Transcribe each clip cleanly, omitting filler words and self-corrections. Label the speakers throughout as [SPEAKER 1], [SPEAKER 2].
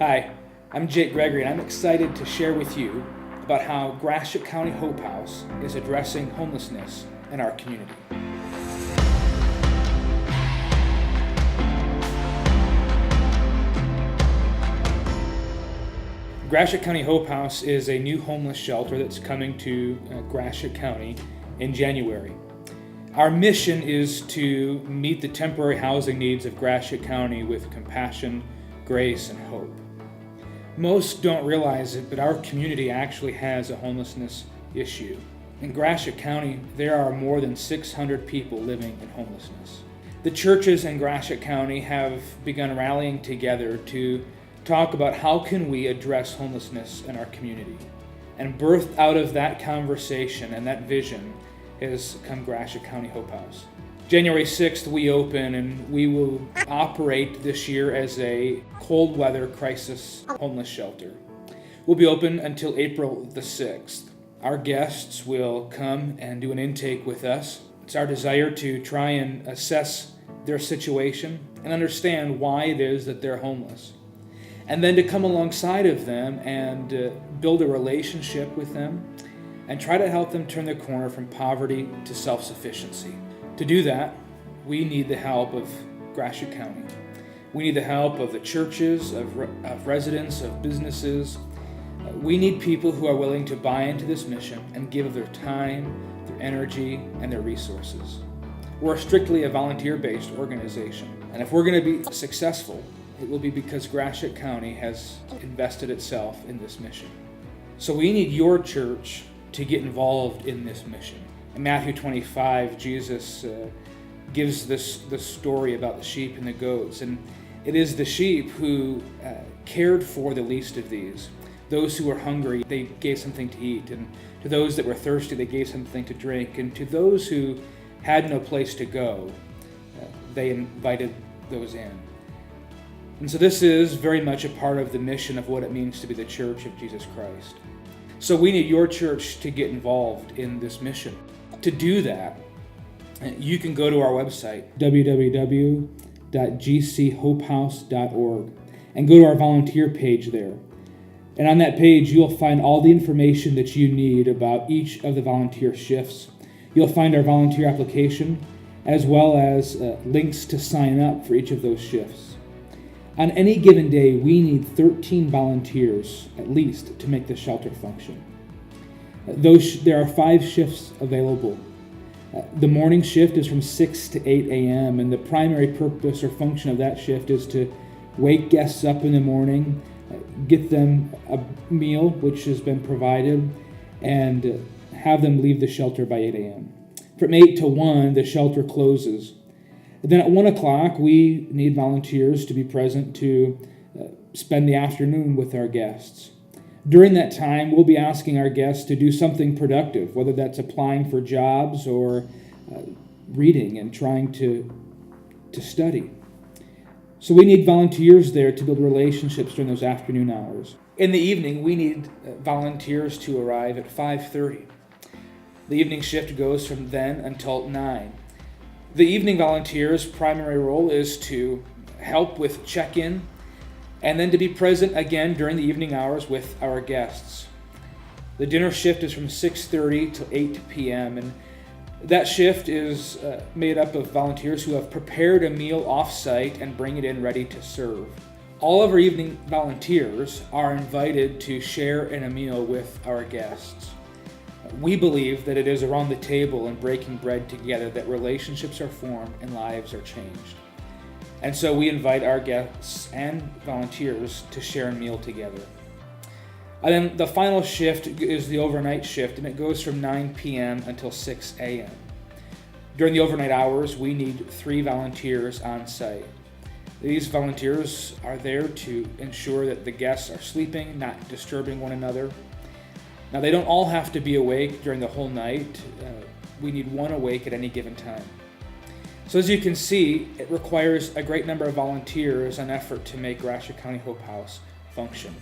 [SPEAKER 1] Hi, I'm Gregory, and I'm excited to share with you about how Gratiot County Hope House is addressing homelessness in our community. Gratiot County Hope House is a new homeless shelter that's coming to Gratiot County in January. Our mission is to meet the temporary housing needs of Gratiot County with compassion, grace, and hope. Most don't realize it, but our community actually has a homelessness issue. In Gratiot County, there are more than 600 people living in homelessness. The churches in Gratiot County have begun rallying together to talk about how can we address homelessness in our community. And birthed out of that conversation and that vision has come Gratiot County Hope House. January 6th, we open, and we will operate this year as a cold weather crisis homeless shelter. We'll be open until April the 6th. Our guests will come and do an intake with us. It's our desire to try and assess their situation and understand why it is that they're homeless. And then to come alongside of them and build a relationship with them and try to help them turn the corner from poverty to self-sufficiency. To do that, we need the help of Gratiot County. We need the help of the churches, of residents, of businesses. We need people who are willing to buy into this mission and give their time, their energy, and their resources. We're strictly a volunteer-based organization, and if we're going to be successful, it will be because Gratiot County has invested itself in this mission. So we need your church to get involved in this mission. In Matthew 25, Jesus gives this story about the sheep and the goats, and it is the sheep who cared for the least of these. Those who were hungry, they gave something to eat, and to those that were thirsty, they gave something to drink, and to those who had no place to go, they invited those in. And so this is very much a part of the mission of what it means to be the Church of Jesus Christ. So we need your church to get involved in this mission. To do that, you can go to our website, www.gchopehouse.org, and go to our volunteer page there. And on that page, you'll find all the information that you need about each of the volunteer shifts. You'll find our volunteer application, as well as links to sign up for each of those shifts. On any given day, we need 13 volunteers, at least, to make the shelter function. There are 5 shifts available. The morning shift is from 6 to 8 a.m., and the primary purpose or function of that shift is to wake guests up in the morning, get them a meal which has been provided, and have them leave the shelter by 8 a.m. From 8 to 1, the shelter closes. And then at 1 o'clock, we need volunteers to be present to spend the afternoon with our guests. During that time, we'll be asking our guests to do something productive, whether that's applying for jobs or reading and trying to study. So we need volunteers there to build relationships during those afternoon hours. In the evening, we need volunteers to arrive at 5:30. The evening shift goes from then until 9. The evening volunteers' primary role is to help with check-in and then to be present again during the evening hours with our guests. The dinner shift is from 6:30 to 8 p.m. and that shift is made up of volunteers who have prepared a meal off-site and bring it in ready to serve. All of our evening volunteers are invited to share in a meal with our guests. We believe that it is around the table and breaking bread together that relationships are formed and lives are changed. And so we invite our guests and volunteers to share a meal together. And then the final shift is the overnight shift, and it goes from 9 p.m. until 6 a.m. During the overnight hours, we need 3 volunteers on site. These volunteers are there to ensure that the guests are sleeping, not disturbing one another. Now, they don't all have to be awake during the whole night. We need 1 awake at any given time. So as you can see, it requires a great number of volunteers and effort to make Gratiot County Hope House function.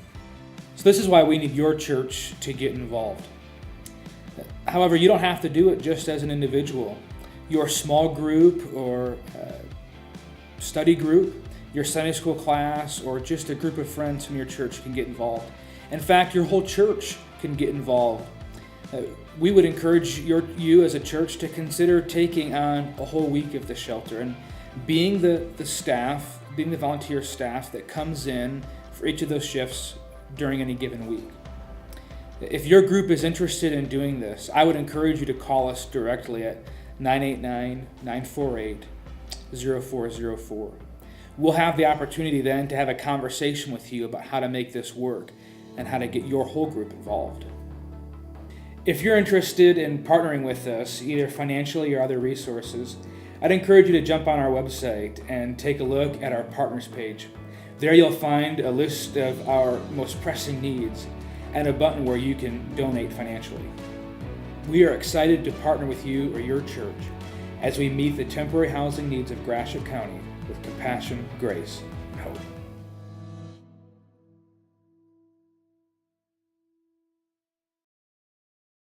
[SPEAKER 1] So this is why we need your church to get involved. However, you don't have to do it just as an individual. Your small group or study group your Sunday school class, or just a group of friends from your church can get involved. In fact, your whole church can get involved. We would encourage you as a church to consider taking on a whole week of the shelter and being the staff, being the volunteer staff that comes in for each of those shifts during any given week. If your group is interested in doing this, I would encourage you to call us directly at 989-948-0404. We'll have the opportunity then to have a conversation with you about how to make this work and how to get your whole group involved. If you're interested in partnering with us, either financially or other resources, I'd encourage you to jump on our website and take a look at our partners page. There you'll find a list of our most pressing needs and a button where you can donate financially. We are excited to partner with you or your church as we meet the temporary housing needs of Gratiot County with compassion, grace, and hope.